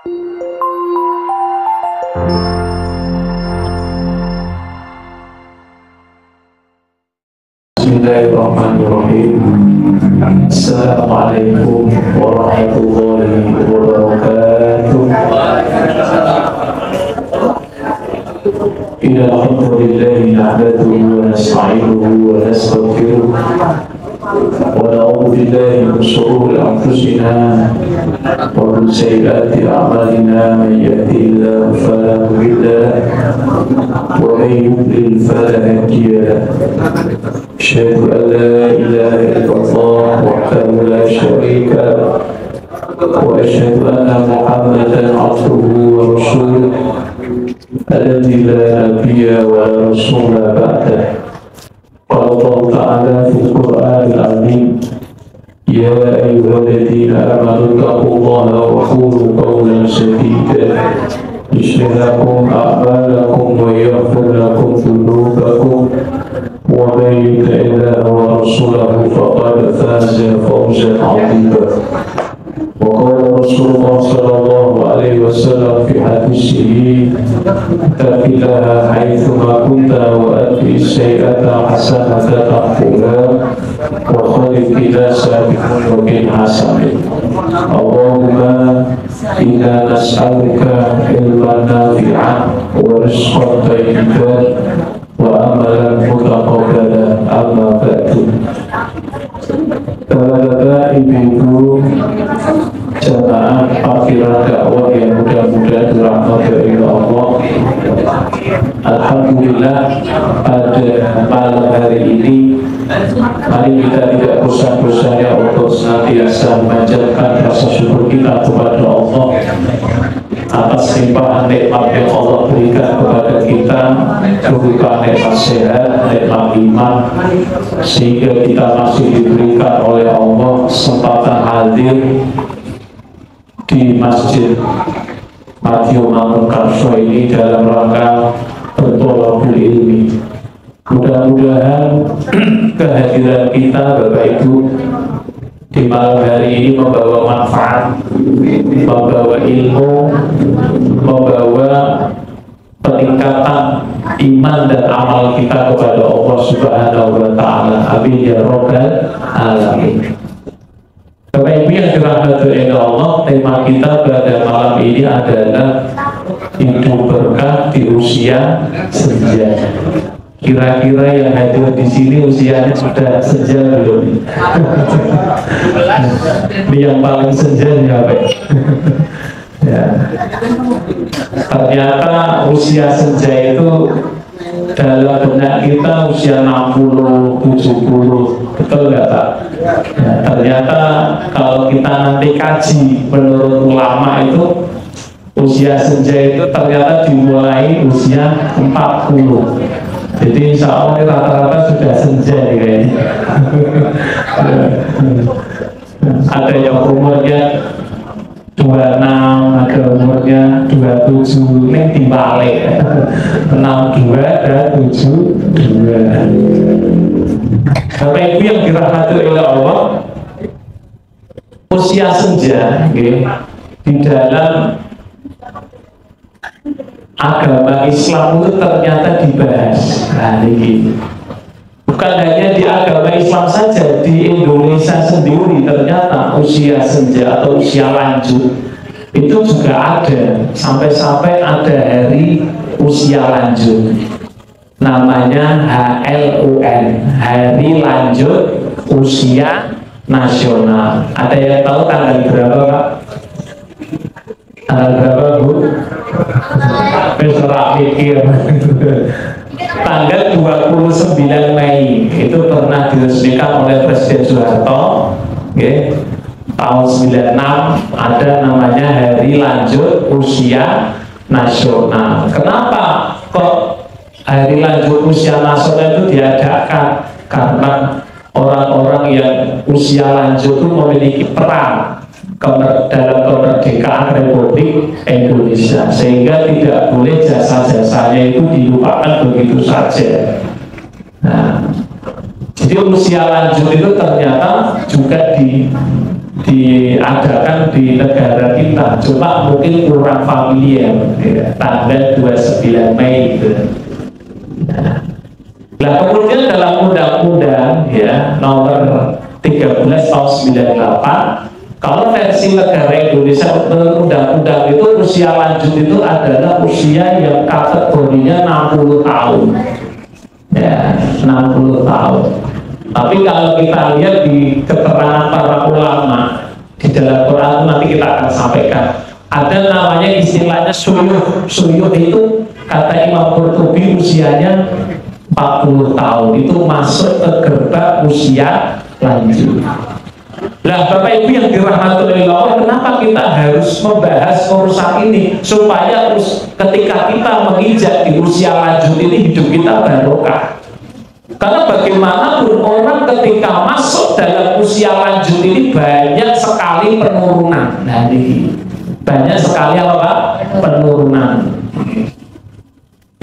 Bismillahirrahmanirrahim. Assalamualaikum warahmatullahi wabarakatuh. Innal hamdalillahi nahmaduhu wa nasta'inuhu wa nastaghfiruh wa na'udzu billahi min shururi anfusina wa min sayyiati a'malina. Man yahdihillahu fala mudilla lahu wa man yudlil fala hadiya lahu. أشهد أن لا إله إلا الله وحده لا شريك له وأشهد أن محمدا عبده ورسوله الذي لا نبي ولا رسول بعده. قال الله تعالى في القرآن العظيم: يا أيها الذين آمنوا اتقوا الله وقولوا قولا سديدا يصلح لكم أعمالكم ويغفر لكم ذنوبكم ومن يطع الله ورسوله فقد فاز فوزا عظيما. وقال رسول الله صلى الله عليه وسلم في حديثه: اتق الله حيثما كنت وأتبع السيئة حسنة تمحوها وخلق الناس بخلق حسن. اللهم إنا نسألك علما نافعا ورزقا طيبا وعملا متقبلا. أما بعد. Bapak, ibu-ibu, jamaah panggilan dakwah yang mudah-mudahan dirahmati oleh Allah. Alhamdulillah, pada malam hari ini mari kita tidak bosan-bosannya untuk senantiasa memanjatkan rasa syukur kita kepada Allah atas limpahan nikmat yang Allah berikan kepada kita, berupa nikmat sehat, nikmat iman, sehingga kita masih diberikan oleh Allah kesempatan hadir di Masjid Madio Mangunkarso ini dalam rangka bertolakul ilmi. Mudah-mudahan kehadiran kita Bapak Ibu di malam hari ini membawa manfaat, membawa ilmu, membawa peningkatan iman dan amal kita kepada Allah Subhanahu wa Ta'ala. Amin ya Rabbal Alamin. Bapak Ibu yang dirahmati oleh Allah, tema kita pada malam ini adalah hidup berkah di usia senja. Kira-kira yang hadir di sini usianya sudah senja belum? Ini yang paling senja siapa? Ya. Ternyata usia senja itu dalam benak kita usia 60, 70, betul nggak Pak? Ya, ternyata kalau kita nanti kaji menurut ulama itu usia senja itu ternyata dimulai usia 40. Jadi insya Allah rata-rata sudah senja nih kayaknya. Ada yang umurnya 26, ada umurnya 27, ini dibalik 62 dan 72. Bapak Ibu yang dirahmati oleh Allah, usia senja di dalam agama Islam itu ternyata dibahas. Nah ini bukan hanya di agama Islam saja, di Indonesia sendiri ternyata usia senja atau usia lanjut itu juga ada. Sampai-sampai ada hari usia lanjut, namanya HLUN, Hari Lanjut Usia Nasional. Ada yang tahu tanggal berapa Pak? Tanggal berapa Bu? Besok pikir. Tanggal 29 Mei itu pernah diresmikan oleh Presiden Soeharto, tahun 96 ada namanya Hari Lanjut Usia Nasional. Kenapa kok Hari Lanjut Usia Nasional itu diadakan? Karena orang-orang yang usia lanjut itu memiliki peran dalam kemerdekaan Republik Indonesia, sehingga tidak boleh jasa-jasanya itu dilupakan begitu saja. Nah, jadi usia lanjut itu ternyata juga diadakan di negara kita, cuma mungkin kurang familiar ya, tanggal 29 Mei gitu. Nah, kemudian dalam undang-undang ya nomor 13 tahun 98, kalau versi negara Indonesia undang-undang itu usia lanjut itu adalah usia yang kategorinya 60 tahun ya, 60 tahun. Tapi kalau kita lihat di keterangan para ulama di dalam Quran, nanti kita akan sampaikan, ada namanya istilahnya suyuh. Suyuh itu kata Imam Qurtubi usianya 40 tahun, itu masuk ke gerbang usia lanjut. Lah Bapak Ibu yang dirahmati Allah, kenapa kita harus membahas urusan ini? Supaya ketika kita menginjak di usia lanjut ini, hidup kita barokah. Karena bagaimanapun orang ketika masuk dalam usia lanjut ini banyak sekali penurunan. Nah ini banyak sekali apa Pak? Penurunan.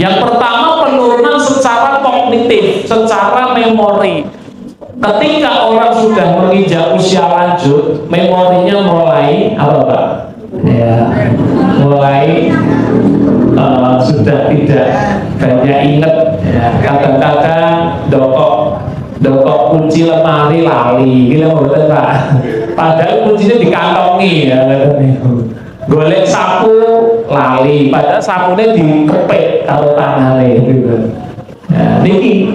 Yang pertama penurunan secara kognitif, secara memori. Ketika orang sudah menginjak usia lanjut, memorinya mulai apa Pak? Ya, mulai sudah tidak banyak ingat ya. Kadang-kadang dokok kunci lemari lali gila betul Pak, padahal kuncinya dikantongi ya, golek sapu lali padahal sapunya dikepek kalau tangannya gitu. Nah, ini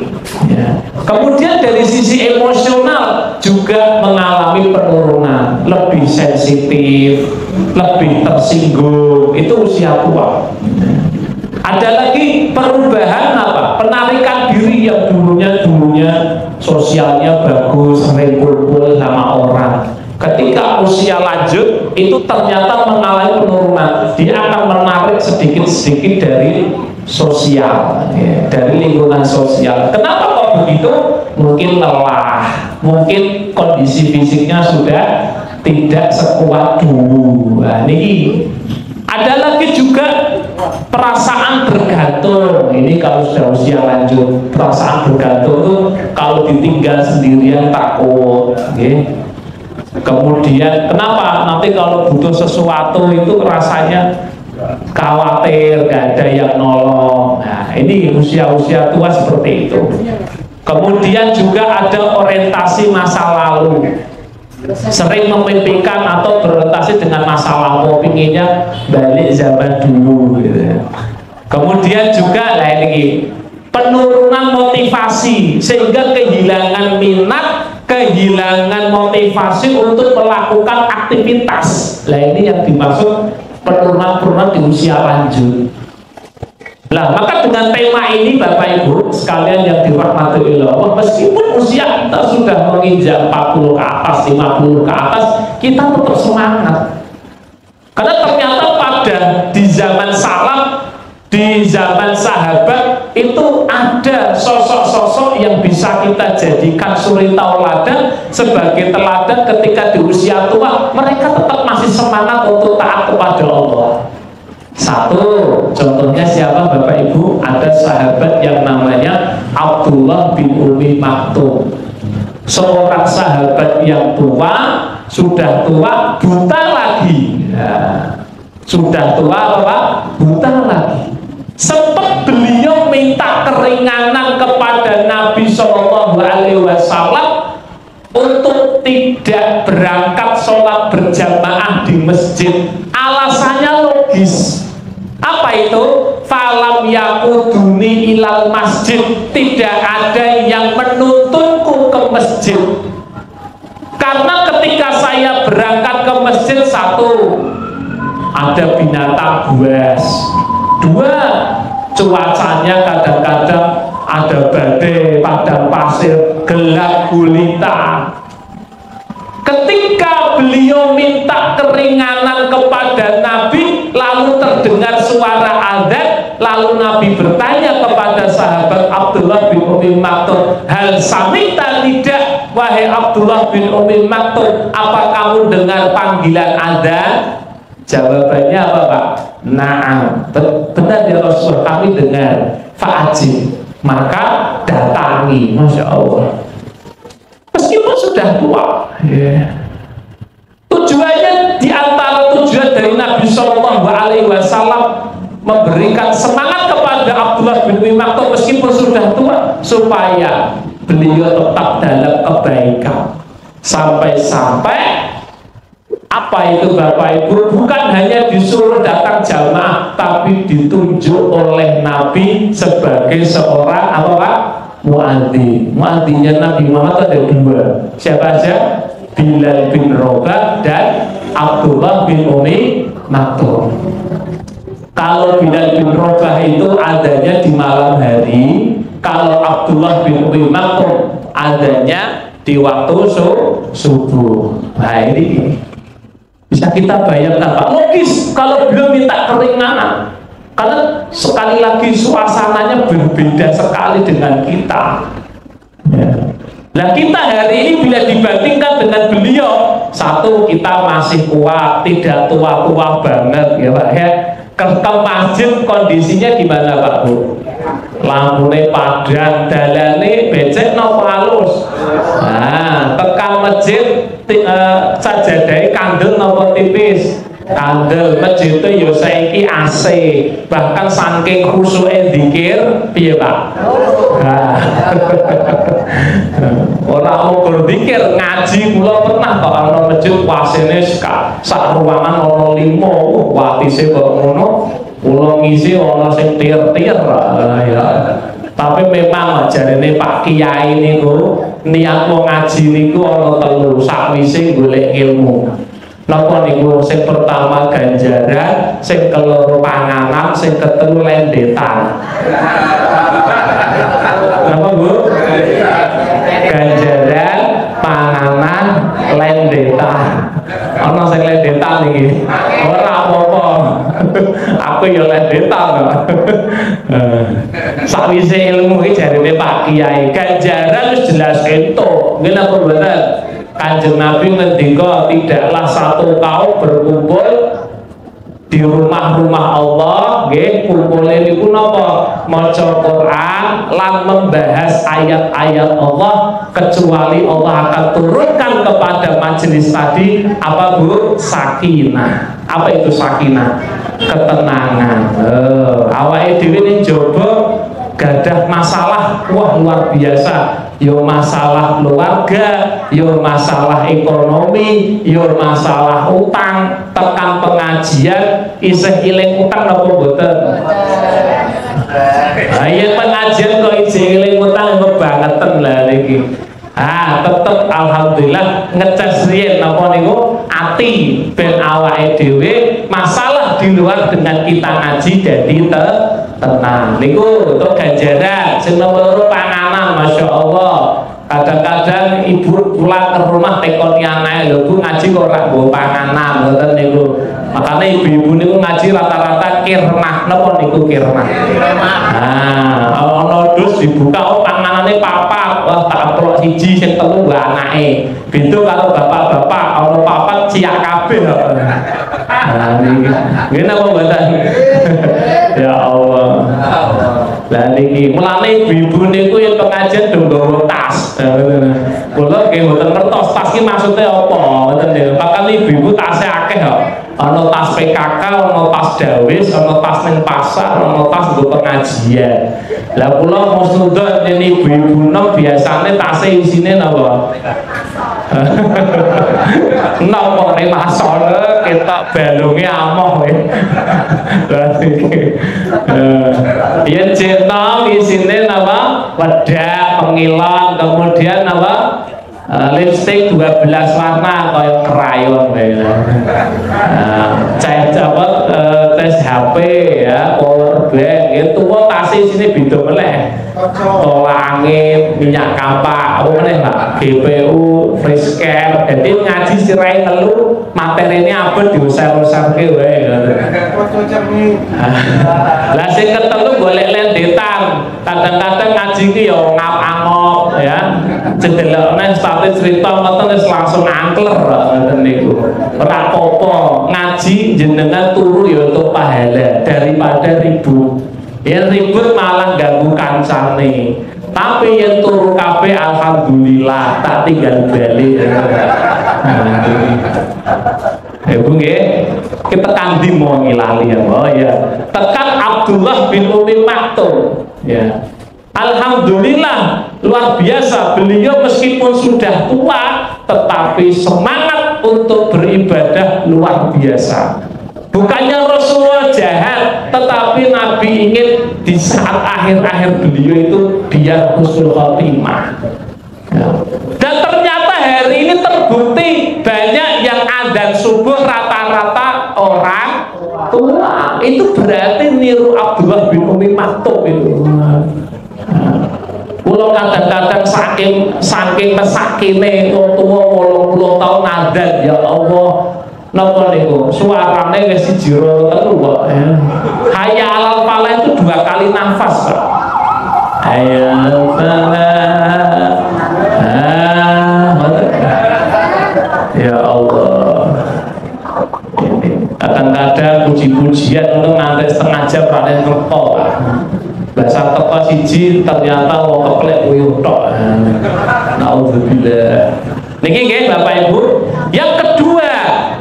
ya. Kemudian dari sisi emosional juga mengalami penurunan, lebih sensitif, lebih tersinggung, itu usia tua. Ada lagi perubahan apa? Penarikan diri yang dulunya sosialnya bagus, sering kumpul sama orang. Ketika usia lanjut itu ternyata mengalami penurunan, dia akan menarik sedikit-sedikit dari sosial ya, dari lingkungan sosial. Kenapa kok begitu? Mungkin lelah, mungkin kondisi fisiknya sudah tidak sekuat dulu. Nah, ini ada lagi juga perasaan bergantung. Ini kalau sudah usia lanjut, perasaan bergantung tuh kalau ditinggal sendirian takut okay. Kemudian kenapa? Nanti kalau butuh sesuatu itu rasanya khawatir, gak ada yang nolong. Nah ini usia-usia tua seperti itu. Kemudian juga ada orientasi masa lalu, sering memimpikan atau berorientasi dengan masa lalu, pinginnya balik zaman dulu gitu. Kemudian juga lah ini penurunan motivasi, sehingga kehilangan minat, kehilangan motivasi untuk melakukan aktivitas. Nah ini yang dimaksud penurunan di usia lanjut. Nah maka dengan tema ini Bapak Ibu sekalian yang dirahmati Allah, meskipun usia kita sudah menginjak 40 ke atas, 50 ke atas, kita tetap semangat. Karena ternyata pada di zaman salaf, di zaman sahabat itu ada sosok-sosok yang bisa kita jadikan suri tauladan sebagai teladan. Ketika di usia tua mereka tetap masih semangat untuk taat kepada Allah. Satu contohnya siapa Bapak Ibu? Ada sahabat yang namanya Abdullah bin Umi Maktum, seorang sahabat yang tua, sudah tua, buta lagi ya. Sudah tua apa? Buta lagi. Sempat beliau minta keringanan kepada Nabi Shallallahu Alaihi Wasallam untuk tidak berangkat sholat berjamaah di masjid. Alasannya logis. Apa itu? Falam yakuduni ilal masjid, tidak ada yang menuntunku ke masjid. Karena ketika saya berangkat ke masjid, satu, ada binatang buas. Dua, cuacanya kadang-kadang ada badai, padang pasir, gelap gulita. Ketika beliau minta keringanan kepada Nabi, lalu terdengar suara adzan, lalu Nabi bertanya kepada sahabat Abdullah bin Umi Maktum, hal samita tidak, wahai Abdullah bin Umi Maktum, apa kamu dengar panggilan adzan? Jawabannya apa Pak? Naam, benar ya Rasul, kami dengar. Fa'ajib, maka datangi. Masya Allah. Meskipun sudah tua ya. adalah tujuan dari Nabi Shallallahu Alaihi Wasallam memberikan semangat kepada Abdullah bin Umi Maktum meskipun sudah tua, supaya beliau tetap dalam kebaikan. Sampai-sampai apa itu Bapak Ibu, bukan hanya disuruh datang jamaah, tapi ditunjuk oleh Nabi sebagai seorang apa Pak? Muadzin. Muadzinnya Nabi Muhammad ada dua. Siapa aja? Bilal bin Rabah dan Abdullah bin Umi Maktum. Kalau Bilal bin Rabah itu adanya di malam hari, kalau Abdullah bin Umi Maktum adanya di waktu subuh. Nah ini bisa kita bayangkan Pak, logis kalau beliau minta keringanan, karena sekali lagi suasananya berbeda sekali dengan kita ya. Nah kita hari ini bila dibandingkan dengan beliau, satu kita masih kuat, tidak tua-tua banget ya Pak ya. Ke masjid kondisinya gimana Pak Bu? Lampunya padang, dalane becek no halus. Nah, tekan masjid sajadai kandel no tipis. Kandel masjid itu yo saiki AC, bahkan saking khusyuke zikir piye Pak? Nah. Orang mau berzikir ngaji kula pernah kok ana masjid wasene sak ruangan ana 5, watise kok ngono. Kula ngisi ana sing tir-tir ya. Tapi memang jarene Pak Kiai niku niat mau ngaji niku ana 3 sakwise golek ilmu. Napa niku sing pertama ganjaran, sing keloro panganan, sing ketelu lendetan. Napa Bu? Ganjaran, panganan, lendetan. Ana sing lendetan iki. Ora apa-apa. Aku ya lendetan kok. Sakwise ilmu iki jarine Pak Kiai, ganjaran wis jelas entuk. Nggih napa mboten? Kanjeng Nabi ngendika tidaklah satu kaum berkumpul di rumah-rumah Allah nggih kumpule niku napa maca Quran lan membahas ayat-ayat Allah kecuali Allah akan turunkan kepada majelis tadi apa Bu? Sakinah. Apa itu sakinah? Ketenangan. Awake dhewe ning jaba gadah masalah wah luar biasa, yo masalah keluarga, yo masalah ekonomi, yo masalah utang, tekan pengajian isih iling utang napa mboten? Ayo pengajian kok isih iling utang kebangetan lah niki. Tetep alhamdulillah ngecas riyen napa niku ati ben awake dhewe masalah di luar dengan kita ngaji dadi tenang. Niku untuk ganjaran. Sing nomor 2 panganan, masya Allah. Kadang-kadang ibu pulang ke rumah tekoni anake lho Bu ngaji kok ora nggo panganan ngoten niku. Makanya ibu-ibu niku ngaji rata-rata kirmah. Napa niku kirmah? Ana dus dibuka oh panganane papat. Wah tak aplok siji sing 3 nggo anake. Beda karo bapak-bapak ana papat ciak kabeh kok. Nggih napa mboten? Ya Allah. Lah niki mulane ibu-ibu niku yen pengajian do nggawa tas. Kula nggih mboten ngertos tas iki maksude apa, ngoten lho. Pakane ibu-ibu tase akeh kok. Ana tas PKK, ana tas dawis, ana tas ning pasar, ana tas nggo pengajian. Lah kula mustudon yen ibu-ibu nom biasane tase isine napa? Napa remasol ketok balunge amoh kowe. Lah iki. Yen cenom isine napa? Wedak, pengilon, kemudian napa? Lipstick 12 warna kaya krayon wae. Tes HP ya, power bank itu tas isine beda meneh. Tolak angin, minyak kapak, apa meneh Pak? GPU, fresh care. Jadi ngaji sirahe ngelu, materinya apa diusir-usirke wae. Lah sing ketelu golek lendetan. Kadang-kadang ngaji ki ya ngap-angop ya. Cedelokne sate cerita ngoten wis langsung angkler ngoten niku. Ora apa-apa, ngaji jenengan turu ya untuk pahala daripada ribut. Yang ribut malah ganggu kancane. Tapi yang turu kabeh alhamdulillah tak tinggal balik. Ibu nggih, kita kandi mau ngilali ya, oh ya. Tekan Abdullah bin Umi Maktum, ya. Alhamdulillah luar biasa, beliau meskipun sudah tua tetapi semangat untuk beribadah luar biasa. Bukannya Rasulullah jahat, tetapi Nabi ingin di saat akhir-akhir beliau itu biar husnul khotimah. Dan ternyata hari ini terbukti banyak yang adzan subuh rata-rata orang tua. Itu berarti niru Abdullah bin Umi Maktum itu. Kulo kadang-kadang saking mesakine tua 80 tahun adzan, ya Allah. Napa niku suarane wis sijiro telu kok. Hayya 'alal falah itu 2 kali nafas, Pak. Hayya 'alal falah. Ya Allah. Kadang-kadang puji-pujian itu nganti setengah jam paling teko. Bahasa teko siji ternyata wong keplek uyuh tok. Nauzubillah. Niki nggih Bapak Ibu. Yang kedua,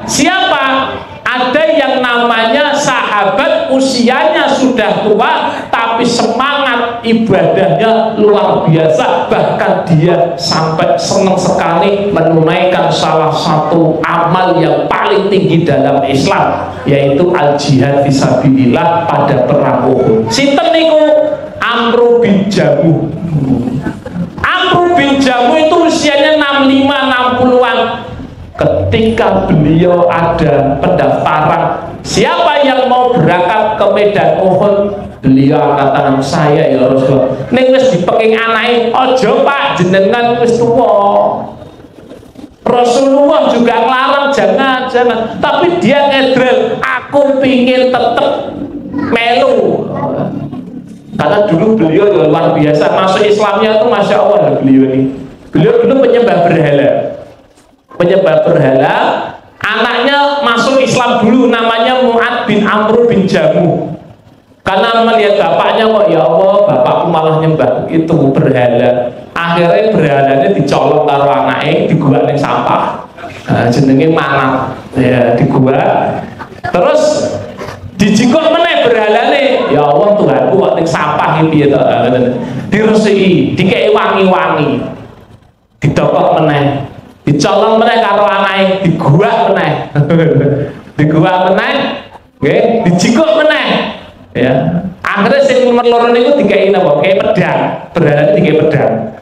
siapa? Ada yang namanya sahabat usianya sudah tua tapi semangat ibadahnya luar biasa, bahkan dia sampai senang sekali menunaikan salah satu amal yang paling tinggi dalam Islam, yaitu al-jihad fisabilillah pada perang Uhud. Sinten niku? Amru bin Jamuh. Amru bin Jamuh itu usianya 65-60an. Ketika beliau ada pendaftaran siapa yang mau berangkat ke medan Uhud, beliau katakan, saya ya Rasulullah ning wis dipeking anake, ojo Pak jenengan wis tuwa. Rasulullah juga ngelarang jangan, tapi dia ngedrel, aku pingin tetep melu. Karena dulu beliau luar biasa, masuk Islamnya itu Masya Allah beliau ini. Beliau dulu penyembah berhala, anaknya masuk Islam dulu, namanya Mu'ad bin Amr bin Jamuh. Karena melihat bapaknya kok, ya Allah bapakku malah nyembah itu berhala, akhirnya berhalanya dicolong karo anaknya di gua ning sampah. Jenenge Manat ya, di gua. Terus dijikok meneh berhalane, ya Allah Tuhanku kok ning sampah iki piye to, diresiki, dikei wangi-wangi, didokok meneh, dicolong meneh karo anake, diguak meneh. Diguak meneh, nggih, dijikok meneh. Ya. Akhirnya sing nomor loro niku dikei napa? Kayak pedang, berhalane dikei pedang.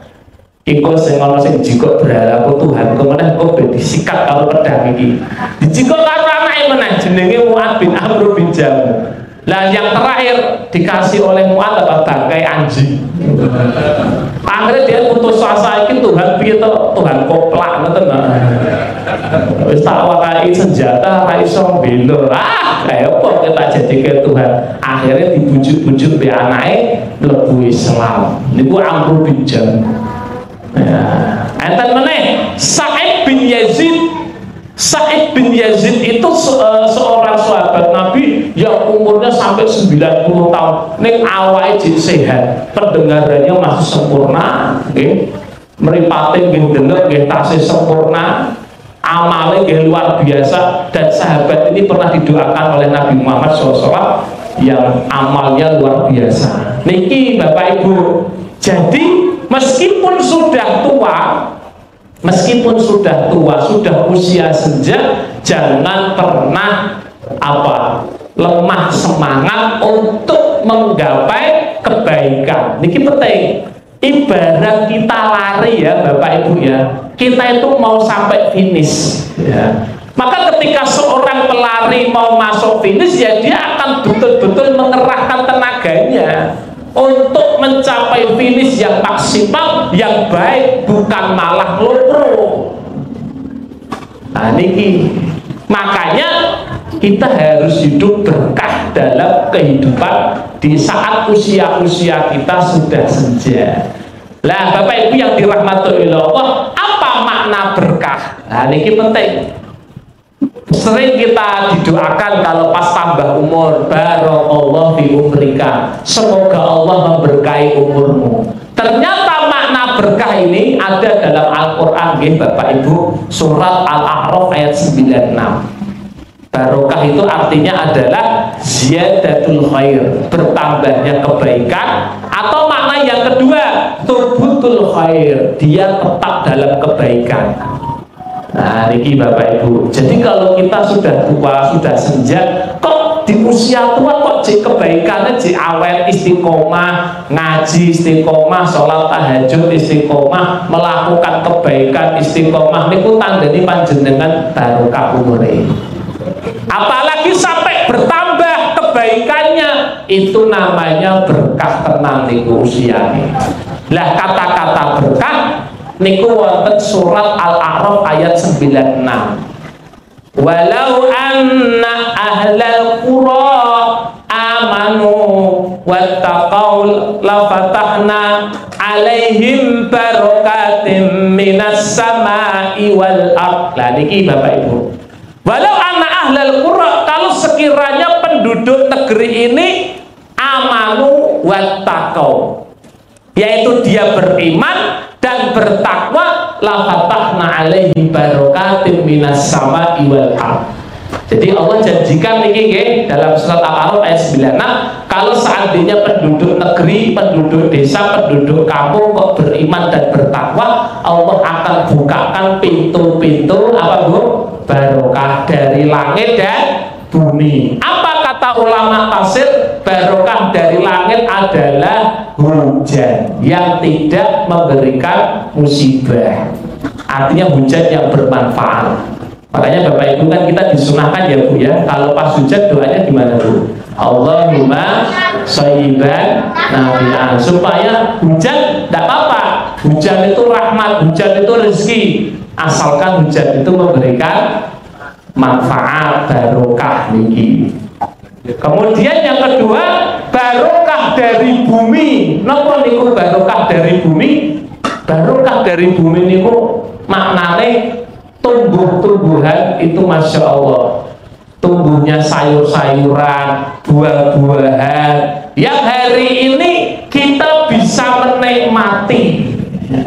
Iku sing ana sing jikok berhalaku Tuhanku meneh kok ben disikat karo pedang iki. Dijikok karo anake meneh jenenge Mu'ad bin Amr bin Jamuh. Lah yang terakhir dikasih oleh Mu'ad apa? Bangkai anjing. Akhirnya dia putus asa iki Tuhan piye to? Tuhan koplak ngoten. Wis tak wakai senjata ra iso bela. Kayak apa kita jadi ke Tuhan? Akhirnya dibujuk-bujuk be anake mlebu Islam. Niku Amr bin Jamuh. Ya. Enten meneh Sa'id bin Yazid. Sa'id bin Yazid itu seorang sahabat Nabi yang umurnya sampai 90 tahun. Ning awake jek sehat, pendengarannya masih sempurna, nggih. Mripate nggih deneg nggih tasih sempurna. Amalnya nggih luar biasa, dan sahabat ini pernah didoakan oleh Nabi Muhammad SAW yang amalnya luar biasa. Niki Bapak Ibu. Jadi meskipun sudah tua, sudah usia senja, jangan pernah lemah semangat untuk menggapai kebaikan. Niki penting. Ibarat kita lari ya Bapak Ibu ya, kita itu mau sampai finish ya. Maka ketika seorang pelari mau masuk finish ya, dia akan betul-betul mengerahkan tenaganya untuk mencapai finish yang maksimal, yang baik, bukan malah lopro. Nah niki, makanya kita harus hidup berkah dalam kehidupan di saat usia-usia kita sudah senja. Lah Bapak Ibu yang dirahmati oleh Allah, apa makna berkah? Nah niki penting. Sering kita didoakan kalau pas tambah umur, barakallahu fi umrika, semoga Allah memberkahi umurmu. Ternyata makna berkah ini ada dalam Al-Quran, Bapak Ibu, surat Al-A'raf ayat 96. Barokah itu artinya adalah ziyadatul khair, bertambahnya kebaikan, atau makna yang kedua tubutul khair, dia tetap dalam kebaikan. Nah ini Bapak Ibu, jadi kalau kita sudah tua, sudah senja, kok di usia tua kok kebaikannya awet, istiqomah, ngaji istiqomah, sholat tahajud istiqomah, melakukan kebaikan istiqomah, ini tandanya panjenengan barokah umure. Apalagi sampai bertambah kebaikannya, itu namanya berkah tenang niku usiane. Lah kata-kata berkah niku wonten surat Al-A'raf ayat 96. Walau anna ahlal qura amanu wattaqau lafatahna alaihim barakatim minas samai wal ardh. Lah niki Bapak Ibu, walau anna ahlal qura, kalau sekiranya penduduk negeri ini amanu wattaqau, yaitu dia beriman dan bertakwa, la fatahna alaihi barakatim minas sama'i wal ardh. Jadi Allah janjikan niki dalam surat Al-A'raf ayat 96, kalau seandainya penduduk negeri, penduduk desa, penduduk kampung kok beriman dan bertakwa, Allah akan bukakan pintu-pintu apa Bu? Barokah dari langit dan bumi. Apa kata ulama tafsir? Barokah dari langit adalah hujan yang tidak memberikan musibah, artinya hujan yang bermanfaat. Makanya Bapak Ibu kan kita disunahkan ya Bu ya, kalau pas hujan doanya gimana Bu? Allahumma shayyiban nafi'an, supaya hujan tidak apa-apa, hujan itu rahmat, hujan itu rezeki, asalkan hujan itu memberikan manfaat, barokah niki. Kemudian yang kedua, barokah dari bumi. Napa niku barokah dari bumi? Barokah dari bumi niku maknane tumbuh-tumbuhan itu Masya Allah, tumbuhnya sayur-sayuran, buah-buahan yang hari ini kita bisa menikmati,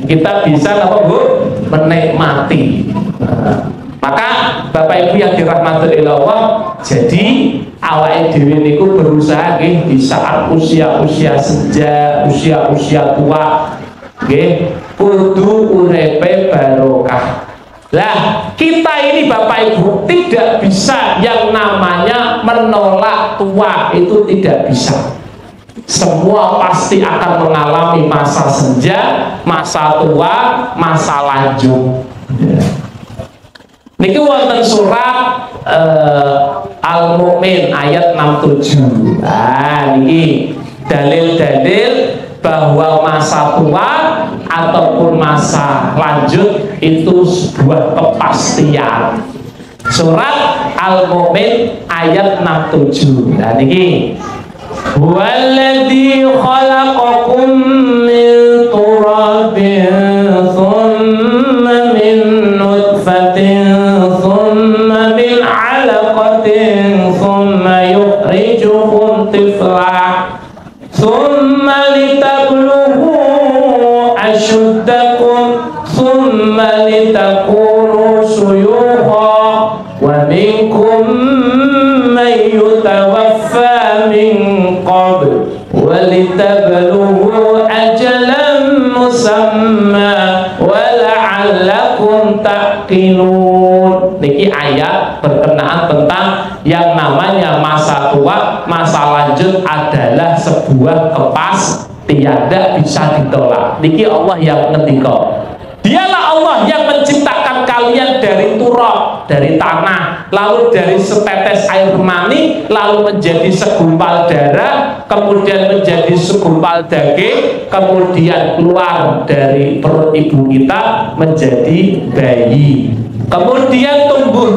kita bisa apa Bu? Menikmati. Maka Bapak Ibu yang dirahmati Allah, jadi awake dhewe niku berusaha nggih di saat usia-usia senja, usia-usia tua nggih kudu urepe barokah. Lah kita ini Bapak Ibu tidak bisa yang namanya menolak tua, itu tidak bisa. Semua pasti akan mengalami masa senja, masa tua, masa lanjut. Niki wonten surat Al-Mu'min ayat 67. Nah niki dalil-dalil bahwa masa tua ataupun masa lanjut itu sebuah kepastian. Surat Al-Mu'min ayat 67. Nah niki huwallazi khalaqakum min turabin thumma min nutfatin thumma min 'alaqatin thumma yukhrijukum tifla thumma litablughu ashuddakum thumma litakunu shuyukha wa minkum man yutawaffa min qabl wa litablughu ajalan musamma wa la'allakum taqilun. Niki ayat berkenaan tentang yang namanya masa tua, masa lanjut adalah sebuah kepastian, tidak bisa ditolak. Niki Allah yang ngendika. Dialah Allah yang menciptakan kalian dari turab, dari tanah, lalu dari setetes air mani, lalu menjadi segumpal darah, kemudian menjadi segumpal daging, kemudian keluar dari perut ibu kita menjadi bayi, kemudian tumbuh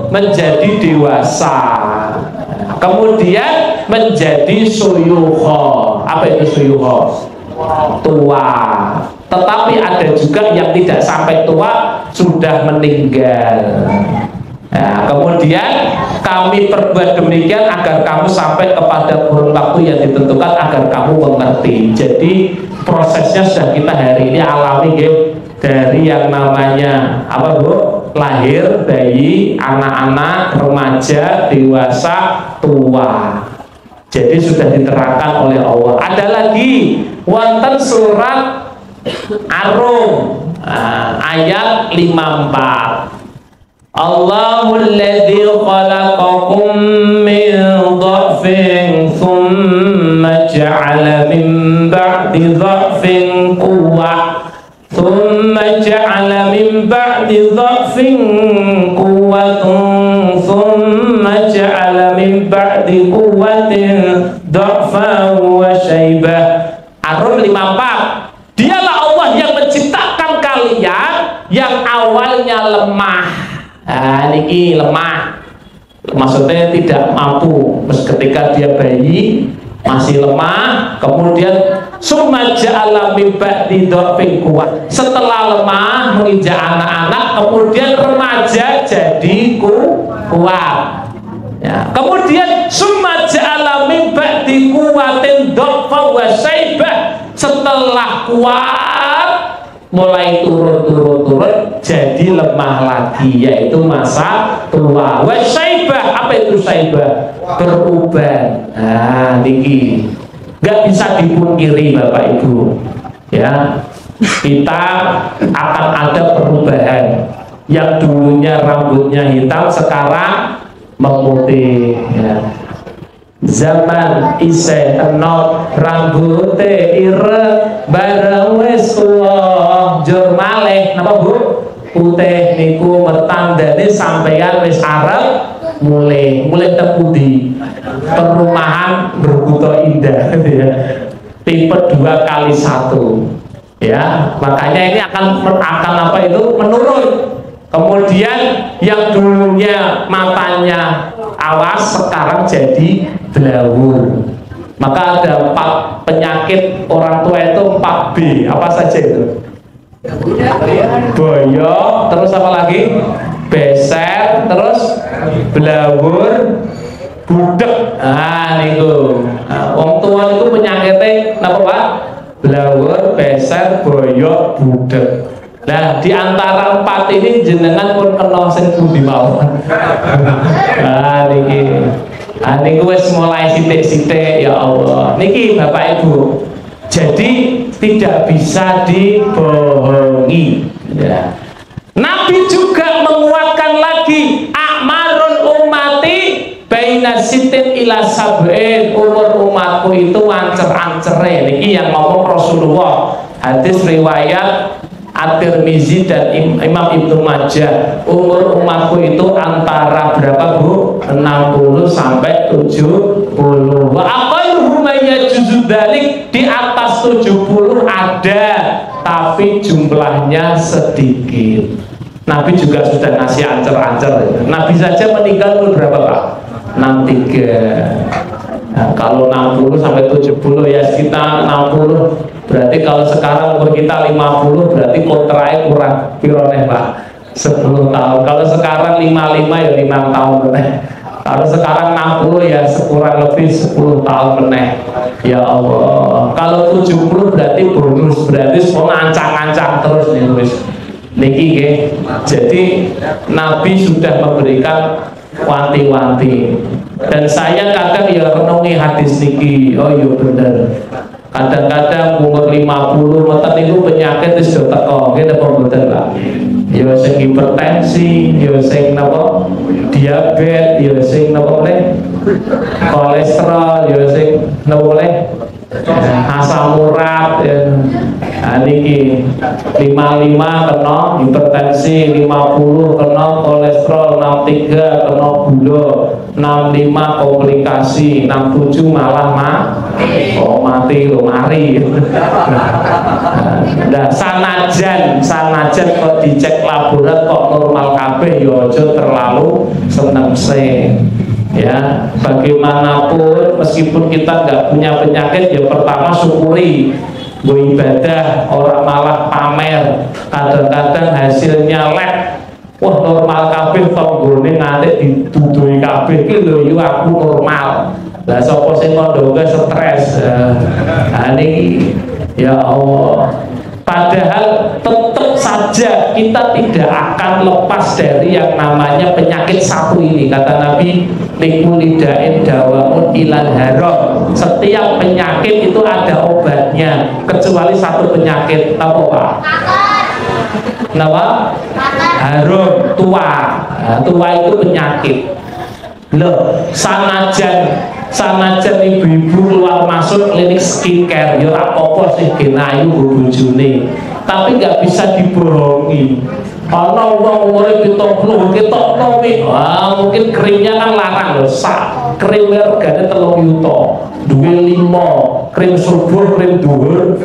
menjadi dewasa, kemudian menjadi suyukha. Apa itu suyukha? Tua. Tetapi ada juga yang tidak sampai tua, sudah meninggal. Nah, kemudian kami perbuat demikian agar kamu sampai kepada kurun waktu yang ditentukan, agar kamu mengerti. Jadi prosesnya sudah kita hari ini alami, dari yang namanya apa Bu? lahir bayi, anak-anak, remaja, dewasa, tua. Jadi sudah diterangkan oleh Allah. Ada lagi wonten surat Ar-Rum ayat 54. Allahul ladzi khalaqakum min dha'fin thumma ja'ala min ba'di dha'fin quwwah thumma ja'ala min ba'di dha'fin quwwatan thumma ja'ala min ba'di quwwatin dha'fan wa shaybah. Ar-Rum 54. Dialah Allah yang menciptakan kalian yang awalnya lemah. Niki lemah, maksudnya tidak mampu. Ketika dia bayi masih lemah, kemudian summa ja'ala min ba'di dha'fin quwwah. Setelah lemah menginjak anak-anak, kemudian remaja jadi kuat. Ya. Kemudian summa ja'ala min ba'di quwwatin dha'fan wa shaybah. Setelah kuat mulai turun jadi lemah lagi, yaitu masa tua. Wa syaibah, apa itu syaibah? Beruban. Nah, niki nggak bisa dipungkiri Bapak Ibu, ya, kita akan ada perubahan. Yang dulunya rambutnya hitam sekarang memutih, ya. Zaman isih enot rambute ireng bareng wis tuwa njur malih napa Bu putih niku mertandane sampeyan wis arep mulai tepundi perumahan Berbuto Indah ya. Tipe 2x1 ya, makanya ini akan apa itu menurun. Kemudian yang dulunya matanya awas sekarang jadi blawur. Maka ada 4 penyakit orang tua itu 4B. Apa saja itu? Boyok, terus apa lagi? Beser, terus blawur, budek. Nah niku. Wong tua itu penyakitnya napa Pak? Blawur, beser, boyok, budek. Nah, di antara 4 ini jenengan pun kena sing pundi mawon. Niki wis mulai sithik-sithik ya Allah. Niki Bapak Ibu. Jadi tidak bisa dibohongi. Ya. Nabi juga menguatkan lagi akmarun ummati baina sitin ila sab'in. Umur umatku itu ancer-ancere. Niki yang ngomong Rasulullah. Hadis riwayat At-Tirmizi dan Imam Ibnu Majah. Umur umatku itu antara berapa Bu? 60 sampai 70. Wa aqalluhum yajuzu dzalik, di atas 70 ada, tapi jumlahnya sedikit. Nabi juga sudah ngasih ancer-ancer. Nabi saja meninggal umur berapa Pak? 63. Nah, kalau 60 sampai 70 ya sekitar 60. Berarti kalau sekarang umur kita 50, berarti kontrae kurang pirone Pak? 10 tahun. Kalau sekarang 55 ya 5 tahun meneh. Kalau sekarang 60 ya sekurang lebih 10 tahun meneh. Ya Allah. Kalau 70 berarti bonus, berarti semua ancang-ancang terus nih wis. Niki nggih. Jadi Nabi sudah memberikan wanti-wanti. Dan saya kadang ya renungi hadis niki. Oh iya bener. Kadang-kadang umur 50 mboten niku penyakit wis do teko, nggih napa mboten Pak? Ya sing hipertensi, ya sing napa diabetes, ya sing napa meneh kolesterol, ya sing napa meneh asam urat ya. Nah, niki 55 kena hipertensi, 50 kena kolesterol, 63 kena gula, 65 komplikasi, 67 malah mati lo mari. Nah, sanajan kok dicek laborat kok normal kabeh ya aja terlalu seneng ya. Bagaimanapun meskipun kita nggak punya penyakit ya pertama syukuri. Ibadah orang malah pamer, kadang-kadang hasilnya lab. Wah normal kabeh tonggone nganti dituduhi kabeh iki lho yo aku normal. Lah sapa sing kandhane stres. Niki ya Allah. Padahal tetap saja kita tidak akan lepas dari yang namanya penyakit satu ini. Kata Nabi, likulidain dawaun ilal haram. Setiap penyakit itu ada obatnya, kecuali satu penyakit. Apa Pak? Kenapa? Harum, tua. Nah, tua itu penyakit. Loh, sanajan ibu-ibu keluar masuk klinik skincare, ya apa-apa sih genayu bojone, tapi nggak bisa dibohongi. Ana wong umure 70 ketokno wi, mungkin krimnya kan larang lho, sak krim regane 3 yuta, duwe 5, krim subuh, krim duhur,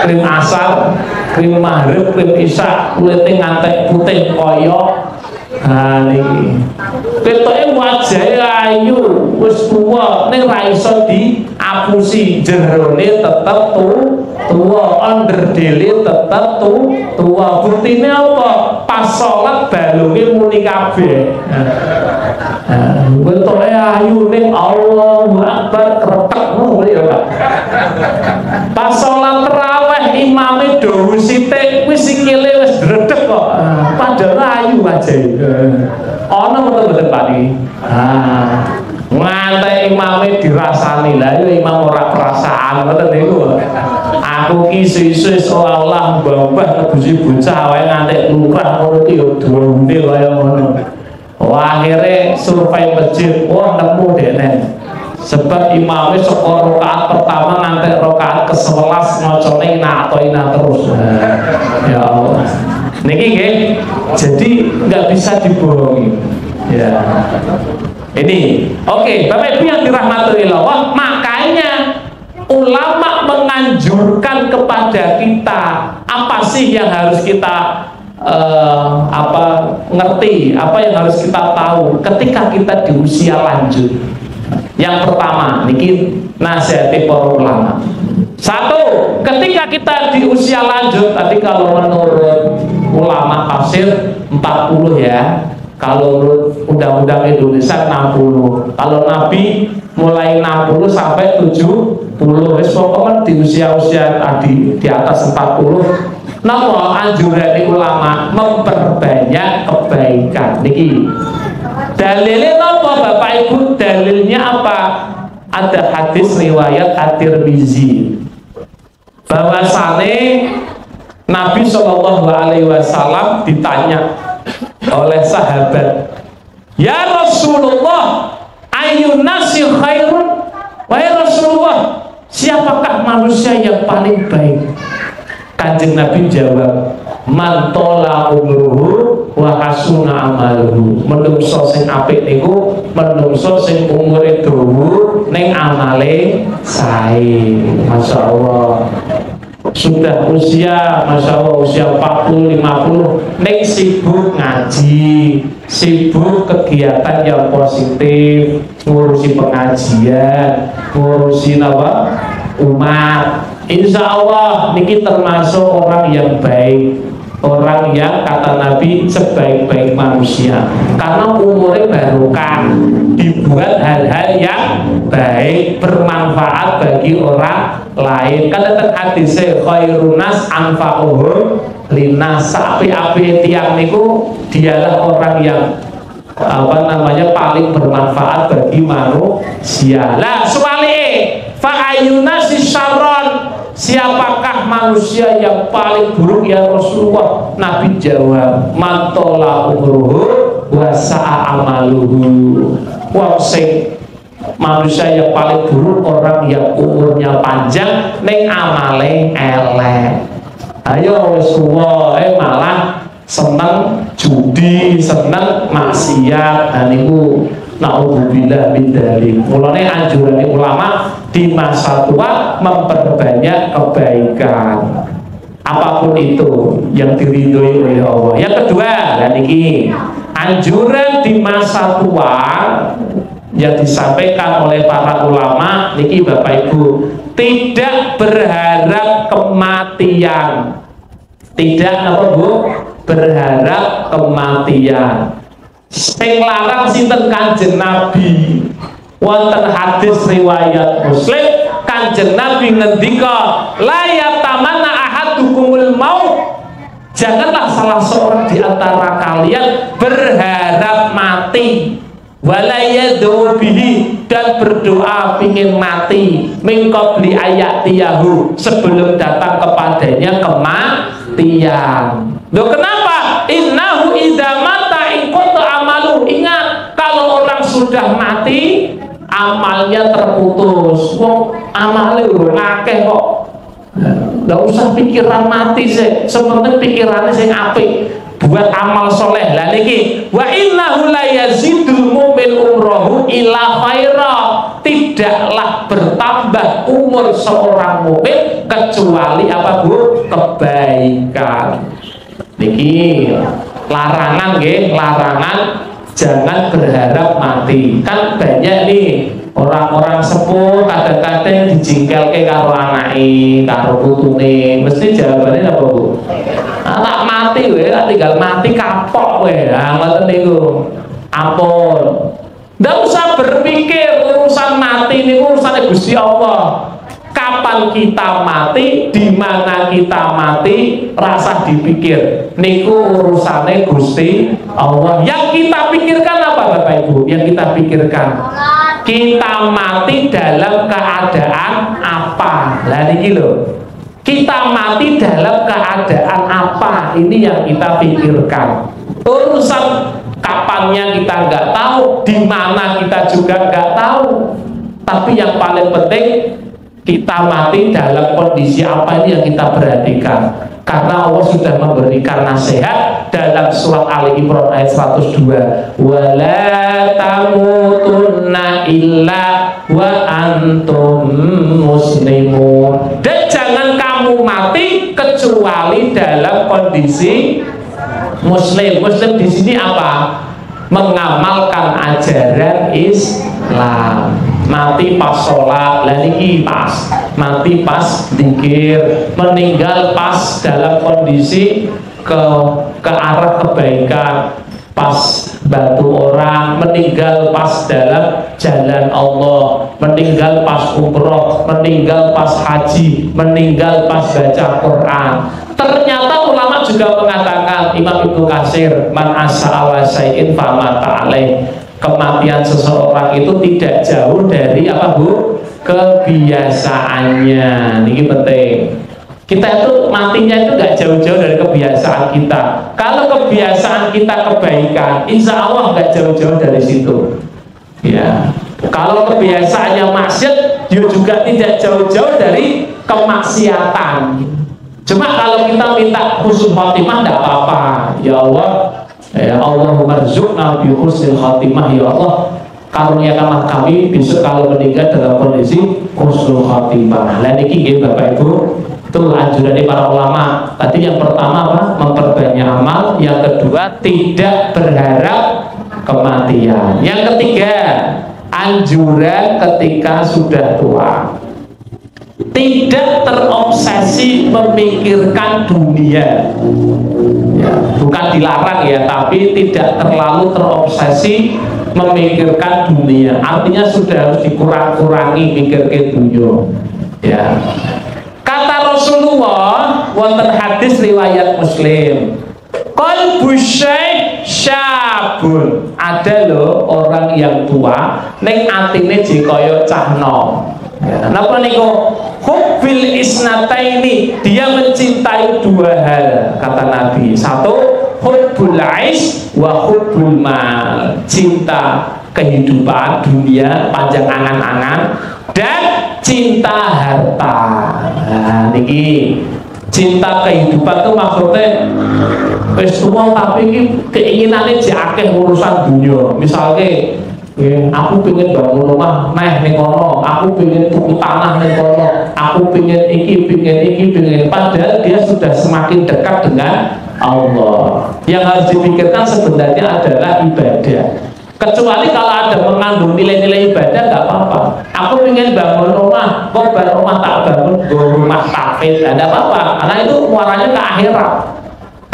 krim asar, krim maghrib, krim isya, kulite ngantek putih koyo. Nah niki ketoke wajahe ayu, wis tuwa ning ra iso diapusi, jerone tetep tuwa, onderdele tetep tuwa. Buktine apa? Pas salat balunge muni kabeh. Ketoke ayu ning Allahu Akbar kretek ngono ya Pak. Pas salat tarawih imame dawu sithik wis sikile wis dredeg kok. Padahal ayu wajahe. Ana mboten Pak niki. Ngantek imame dirasani. Lah ya imam ora perasaan ngoten niku. Aku ki sesuk seolah mbah nebusi bocah wae ngantek lurah ngono ki ya dondel kaya ngono. Akhirnya survei masjid, wah nemu dene. Sebab imamnya saka rakaat pertama ngantek rakaat ke-11 macane ina terus. Ya Allah. Niki nggih. Jadi nggak bisa dibohongi. Ya. Ini, oke, Bapak Ibu yang dirahmati Allah, makanya ulama menganjurkan kepada kita apa sih yang harus kita ngerti, apa yang harus kita tahu ketika kita di usia lanjut. Yang pertama, niki nasihati para ulama. Satu, ketika kita di usia lanjut, tadi kalau menurut ulama tafsir 40 ya. Kalau menurut undang-undang Indonesia 60. Kalau Nabi mulai 60 sampai 70. Wis pokoknya di usia-usia tadi di atas 40. Napa anjuran ulama memperbanyak kebaikan niki. Dalilnya napa Bapak Ibu? Dalilnya apa? Ada hadis riwayat At-Tirmizi bahwasane Nabi Shallallahu Alaihi Wasallam ditanya oleh sahabat, ya Rasulullah, ayyun nasi khairun? Wahai Rasulullah, siapakah manusia yang paling baik? Kanjeng Nabi jawab, man tola umruhu wa hasuna amaluhu. Menungso sing apik niku menungso sing umure dawa ning amale sae. Masyaallah. Sudah usia, Masya Allah, usia 40, 50 ning sibuk ngaji, sibuk kegiatan yang positif, ngurusi pengajian, ngurusi apa? Umat. Insya Allah niki termasuk orang yang baik, orang yang kata Nabi sebaik-baik manusia, karena umurnya barokah, dibuat hal-hal yang baik, bermanfaat bagi orang lain. Kan hadisnya khairun nas anfa'uhum linnas, api-api tiang niku dialah orang yang paling bermanfaat bagi manusia. Lah soalnya fa'ayuna si syarron, siapakah manusia yang paling buruk ya Rasulullah? Nabi jawab, mantola umruhu wa sa'a amaluhu. Wong sing manusia yang paling buruk orang yang umurnya panjang ning amale elek. Ayo wis tuwa malah seneng judi, seneng maksiat. Nah niku naudzubillah min dzalik. Mulane anjuran ulama di masa tua memperbanyak kebaikan. Apapun itu yang diridhoi oleh Allah. Yang kedua, dan ini anjuran di masa tua yang disampaikan oleh para ulama niki Bapak Ibu, tidak berharap kematian. Tidak apa Bu? Berharap kematian. Sing larang sinten Kanjeng Nabi. Wonten hadis riwayat Muslim, Kanjeng Nabi ngendika, la yatamanna ahad ahadukumul maut, janganlah salah seorang di antara kalian berharap mati, walayadu bihi, dan berdoa pingin mati, min qabli ayatiyahu, sebelum datang kepadanya kematian. Loh kenapa? Innahu idza mata in qata amalu. Ingat, kalau orang sudah mati amalnya terputus. Wong amale urung akeh kok. Nggak usah pikiran mati sih, sementing pikirannya sing apik buat amal soleh. Lah niki wa innahu la yazidul mu'min umrohu ila khaira, tidaklah bertambah umur seorang mukmin kecuali apa Bu? Kebaikan. Niki larangan nggih, larangan jangan berharap mati. Kan banyak nih orang-orang sepuh kadang-kadang dijingkelke karo anake, karo putune, mesti jawabannya apa Bu? Anak mati we, tinggal mati kapok we. Ah ngoten niku. Ampun. Ndak usah berpikir urusan mati niku urusane Gusti Allah. Kapan kita mati, di mana kita mati, rasa dipikir. Niku urusane Gusti Allah. Yang kita pikirkan apa Bapak Ibu? Yang kita pikirkan kita mati dalam keadaan apa? Lah niki lho. Kita mati dalam keadaan apa? Ini yang kita pikirkan. Urusan kapannya kita nggak tahu, di mana kita juga nggak tahu. Tapi yang paling penting kita mati dalam kondisi apa, ini yang kita perhatikan. Karena Allah sudah memberikan nasihat dalam surat Ali Imran ayat 102, wala tamutunna illa wa antum muslimun, dan jangan kamu mati kecuali dalam kondisi muslim. Muslim di sini apa? Mengamalkan ajaran Islam. Mati pas sholat, lagi pas mati pas zikir, meninggal pas dalam kondisi ke arah kebaikan, pas bantu orang, meninggal pas dalam jalan Allah, meninggal pas umroh, meninggal pas haji, meninggal pas baca Quran. Ternyata ulama juga mengatakan, Imam Ibnu Katsir, man asa'ala syai'in famata alaih, kematian seseorang itu tidak jauh dari apa Bu? Kebiasaannya. Ini penting. Kita itu matinya itu nggak jauh-jauh dari kebiasaan kita. Kalau kebiasaan kita kebaikan, insya Allah nggak jauh-jauh dari situ. Ya. Kalau kebiasaannya maksiat, dia juga tidak jauh-jauh dari kemaksiatan. Cuma kalau kita minta husnul khotimah tidak apa-apa. Ya Allah, ya Allahumma rzuqna bi husnil khatimah, ya Allah karuniakanlah kami besok kalau meninggal dalam kondisi husnul khatimah. Lah niki nggih Bapak Ibu, itu anjuran para ulama. Tadi yang pertama apa? Memperbanyak amal, yang kedua tidak berharap kematian. Yang ketiga, anjuran ketika sudah tua, tidak terobsesi memikirkan dunia. Ya, bukan dilarang ya, tapi tidak terlalu terobsesi memikirkan dunia. Artinya sudah harus dikurang-kurangi mikirkan dunia. Ya. Kata Rasulullah, wonten hadis riwayat Muslim, qalbu syai' syabun, ada loh orang yang tua ning atine jikoyo cah nom. Ya, napa niku? Hubbil isnataini, dia mencintai dua hal kata Nabi. Satu, hubbul ais wa hubbul mal, cinta kehidupan dunia panjang angan-angan, dan cinta harta. Nah niki cinta kehidupan itu maksudnya wis tuwa tapi iki keinginane jek akeh urusan dunia. Misalnya aku pengen bangun rumah neh ning kono, aku pengen tuku tanah ning kono, aku pengen iki, padahal dia sudah semakin dekat dengan Allah. Yang harus dipikirkan sebenarnya adalah ibadah. Kecuali kalau ada mengandung nilai-nilai ibadah nggak apa-apa. Aku pengen bangun rumah, kok rumah tak bangun, rumah tafid, ada apa-apa, karena itu muaranya ke akhirat.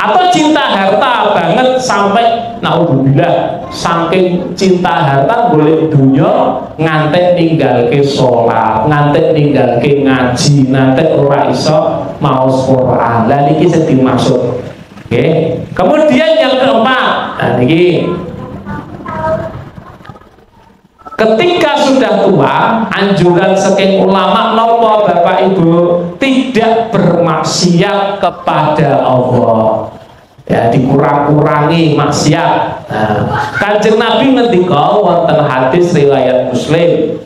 atau cinta harta banget sampai naudzubillah saking cinta harta boleh dunia ngantek ninggalke sholat, ngantek ninggalke ngaji, ngantek ora iso maos Quran. Lah niki sing dimaksud. Oke. Kemudian yang keempat, nah niki ketika sudah tua, anjuran saking ulama nopo Bapak Ibu tidak bermaksiat kepada Allah. Ya, dikurang-kurangi maksiat. Nah, Kanjeng Nabi ngendika wonten hadis riwayat Muslim.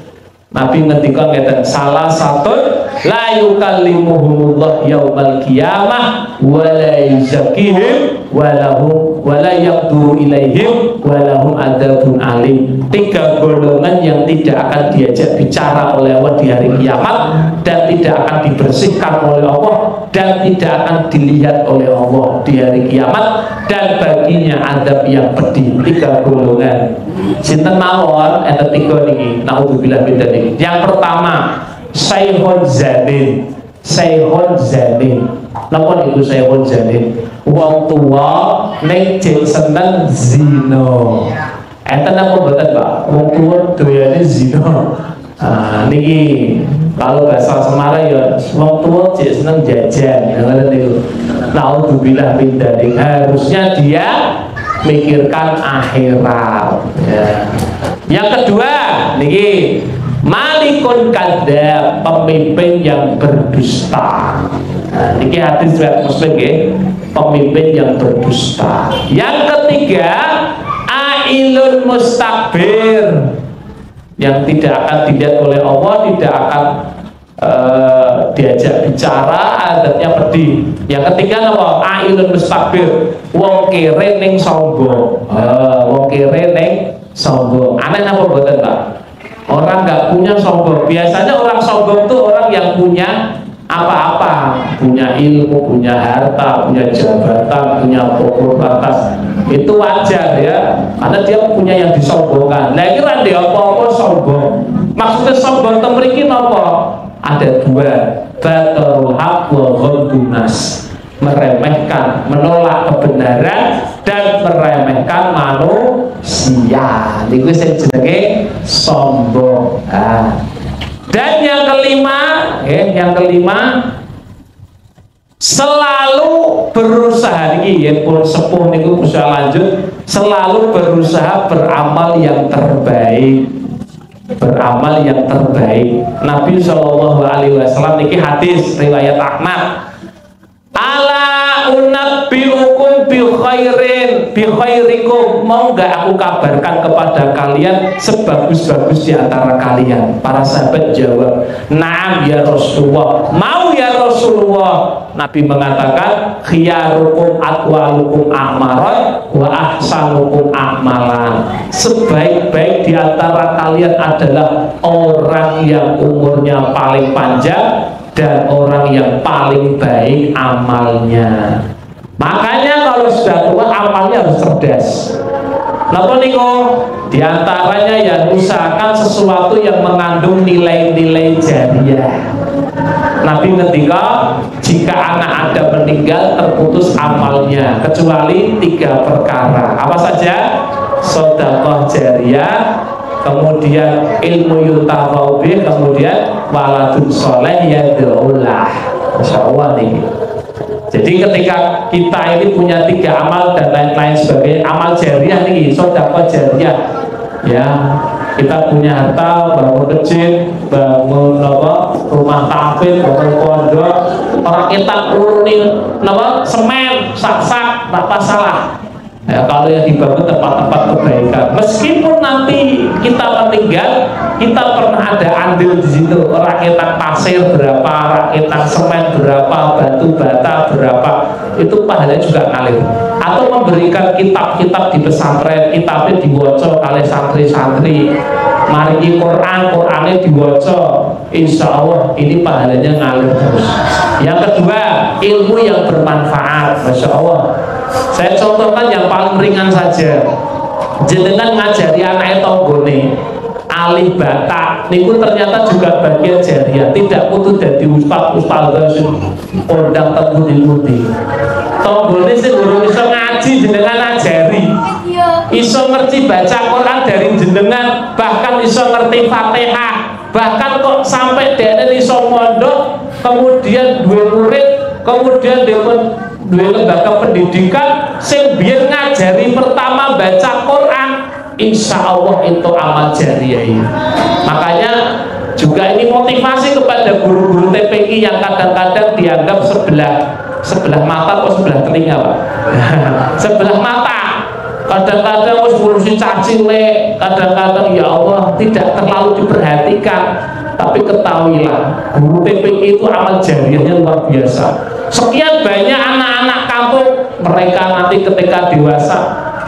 Nabi ngendika ngeten, salah satu la yukallimuhumullah yaumal qiyamah wa la yuzakkihim wa lahum wa la yaqdu ilaihim wa lahum adzabun alim. 3 golongan yang tidak akan diajak bicara oleh Allah di hari kiamat dan tidak akan dibersihkan oleh Allah dan tidak akan dilihat oleh Allah di hari kiamat dan baginya azab yang pedih. 3 golongan. Sinten mawon enten 3 niki. Naudzubillah min dzalik. Yang pertama, Syekhun Zanin. Syekhun Zanin. Napa niku Syekhun Zanin? Wong tua ning jek seneng zina. Enten apa mboten, Pak? Wong tua doyane zina. Niki kalau bahasa Semarang ya wong tua jek seneng jajan. Ngoten niku. Naudzubillah min dzalik. Harusnya dia mikirkan akhirat. Ya. Yang kedua, niki Malikun kadzdzab, pemimpin yang berdusta. Nah, niki hadis riwayat Muslim nggih, pemimpin yang berdusta. Yang ketiga, ailun mustakbir, yang tidak akan dilihat oleh Allah, tidak akan diajak bicara, adabnya pedih. Yang ketiga apa? Ailun mustakbir, wong kere ning sombong. Wong kere ning sombong. Aneh apa mboten, Pak? Orang nggak punya sombong. Biasanya orang sombong tuh orang yang punya apa-apa, punya ilmu, punya harta, punya jabatan, punya popularitas. Itu wajar ya, karena dia punya yang disombongkan. Nah ini kan dia apa-apa sombong. Maksudnya sombong temriki apa? Ada 2, batarul haq wa ghamdun nas, meremehkan, menolak kebenaran dan meremehkan manusia. Niku sing jenenge sombong. Dan yang kelima, selalu berusaha niki yen pun sepuh niku bisa lanjut, selalu berusaha beramal yang terbaik. Beramal yang terbaik. Nabi SAW niki hadis riwayat Ahmad, ala unabbiukum bi khairikum, mau nggak aku kabarkan kepada kalian sebagus-bagus di antara kalian? Para sahabat jawab, na'am ya Rasulullah, mau ya Rasulullah. Nabi mengatakan, khiyarukum atwalukum a'maran wa ahsanukum a'malan, sebaik-baik di antara kalian adalah orang yang umurnya paling panjang dan orang yang paling baik amalnya. Makanya kalau sudah tua amalnya harus cerdas. Napa niku? Di antaranya ya usahakan sesuatu yang mengandung nilai-nilai jariah. Nabi ngendika, jika anak Anda meninggal terputus amalnya kecuali 3 perkara. Apa saja? Sedekah jariah, kemudian ilmu yuntafa'u bih, kemudian waladun soleh yad'ulah. Masya Allah nih. Jadi ketika kita ini punya 3 amal dan lain-lain sebagainya, amal jariah nih, sedekah jariah, ya kita punya harta, bangun masjid, bangun rumah tahfidz, bangun pondok, orang kita urunin semen, sak-sak, apa salah. Ya, kalau yang dibangun tempat-tempat kebaikan, meskipun nanti kita meninggal, kita pernah ada andil di situ. Rakitan pasir berapa, rakitan semen berapa, batu bata berapa, itu pahalanya juga ngalir. Atau memberikan kitab-kitab di pesantren, kitabnya dibaca oleh santri-santri, mari Qurannya dibaca, insya Allah ini pahalanya ngalir terus. Yang kedua, ilmu yang bermanfaat. Masya Allah, saya contohkan yang paling ringan saja. Jenengan ngajari anak tonggone alih batak niku ternyata juga bagian jariah. Tidak kudu dadi ustaz undang temu di Tombone sing durung iso ngaji jenengan ajari. Iso ngerti baca Quran dari jenengan, bahkan iso ngerti Fatihah, bahkan kok sampai dene iso mondok, kemudian duwe murid, kemudian duwe lembaga pendidikan sing biyen ngajari pertama baca Quran, insya Allah itu amal jariah. Makanya juga ini motivasi kepada guru-guru TPI yang kadang-kadang dianggap sebelah mata atau sebelah telinga, Pak. Sebelah mata. Kadang-kadang harus ngurusin cacile, kadang-kadang ya Allah tidak terlalu diperhatikan. Tapi ketahuilah, guru TPI itu amal jariahnya luar biasa. Sekian banyak anak-anak kampung, mereka nanti ketika dewasa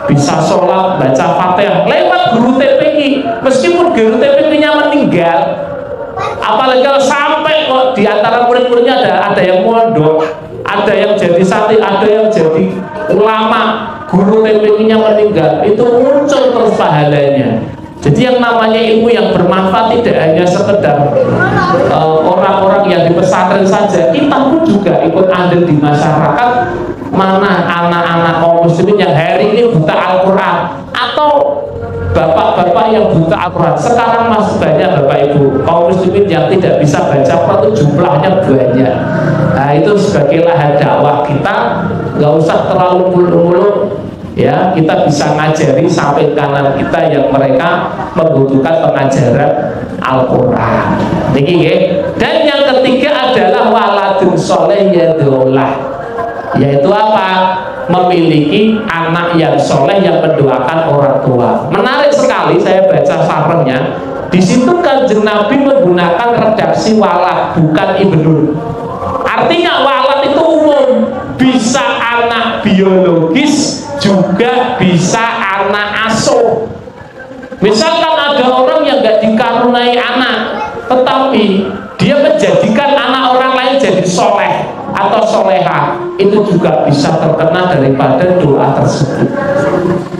bisa sholat, baca Fatihah lewat guru TPI, meskipun guru TPI-nya meninggal. Apalagi kalau sampai kok di antara murid-muridnya ada yang mondok, ada yang jadi santri, ada yang jadi ulama, guru TPI-nya meninggal, itu muncul terus pahalanya. Jadi yang namanya ilmu yang bermanfaat tidak hanya sekedar orang-orang yang di pesantren saja, kita pun juga ikut andil di masyarakat. Mana anak-anak kaum muslimin yang hari ini buta Al-Quran, atau bapak-bapak yang buta Al-Quran. Sekarang masih banyak bapak ibu kaum muslimin yang tidak bisa baca Al-Quran, itu jumlahnya banyak. Nah itu sebagai lahan dakwah kita, nggak usah terlalu mulu-mulu ya, kita bisa ngajari sampai kanan kita yang mereka membutuhkan pengajaran Al-Quran. Dan yang ketiga adalah waladun soleh yadullah, yaitu apa? Memiliki anak yang soleh yang mendoakan orang tua. Menarik sekali, saya baca sarengnya. Di situ Kanjeng Nabi menggunakan redaksi walad, bukan ibnun. Artinya walad itu umum, bisa anak biologis, juga bisa anak asuh. Misalkan ada orang yang gak dikaruniai anak, tetapi dia menjadikan anak orang lain jadi soleh atau soleha, itu juga bisa terkena daripada doa tersebut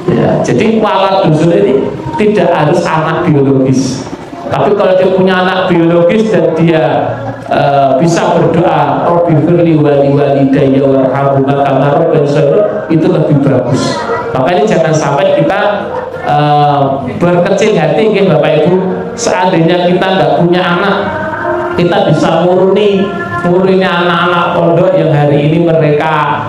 ya. Jadi walad dusun ini tidak harus anak biologis, tapi kalau dia punya anak biologis dan dia bisa berdoa Rabbi firli wali walidayya warhamhuma kama rabbayani shaghira, itu lebih bagus. Makanya jangan sampai kita berkecil hati ya Bapak Ibu. Seandainya kita nggak punya anak, kita bisa murni anak-anak pondok yang hari ini mereka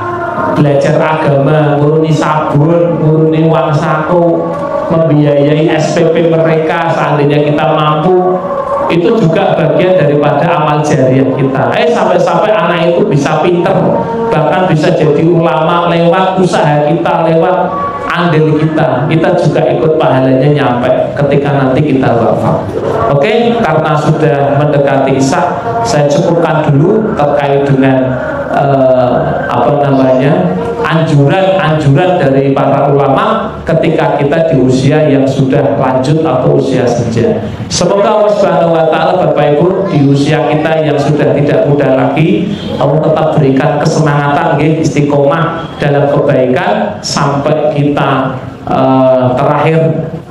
belajar agama, murni sabun, murni uang saku, membiayai SPP mereka. Seandainya kita mampu, itu juga bagian daripada amal jariah kita. Sampai-sampai anak itu bisa pinter, bahkan bisa jadi ulama lewat usaha kita, lewat andil kita juga ikut pahalanya nyampe ketika nanti kita wafat. Oke, karena sudah mendekati Isya, saya cukupkan dulu terkait dengan anjuran dari para ulama ketika kita di usia yang sudah lanjut atau usia senja. Semoga Allah Subhanahu wa taala Bapak Ibu di usia kita yang sudah tidak muda lagi, Allah tetap berikan kesemangatan, istiqomah dalam kebaikan sampai kita terakhir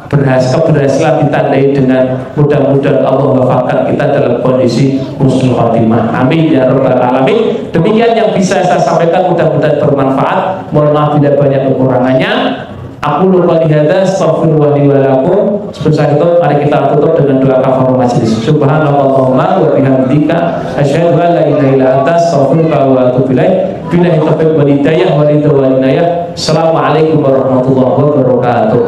keberhasilan ditandai dengan mudah-mudahan Allah wafatkan kita dalam kondisi husnul khotimah. Amin ya rabbal alamin. Demikian yang bisa saya sampaikan, mudah-mudahan bermanfaat. Mohon maaf tidak banyak kekurangannya. Aku lupa lihada, astaghfirullah li wa lakum. Sebelum itu mari kita tutup dengan doa kafarah majelis. Subhanallahumma wa bihamdika asyhadu an la ilaha illa anta astaghfiruka wa atubu ilaik. Billahi taufiq wal hidayah wal inayah. Assalamualaikum warahmatullahi wabarakatuh.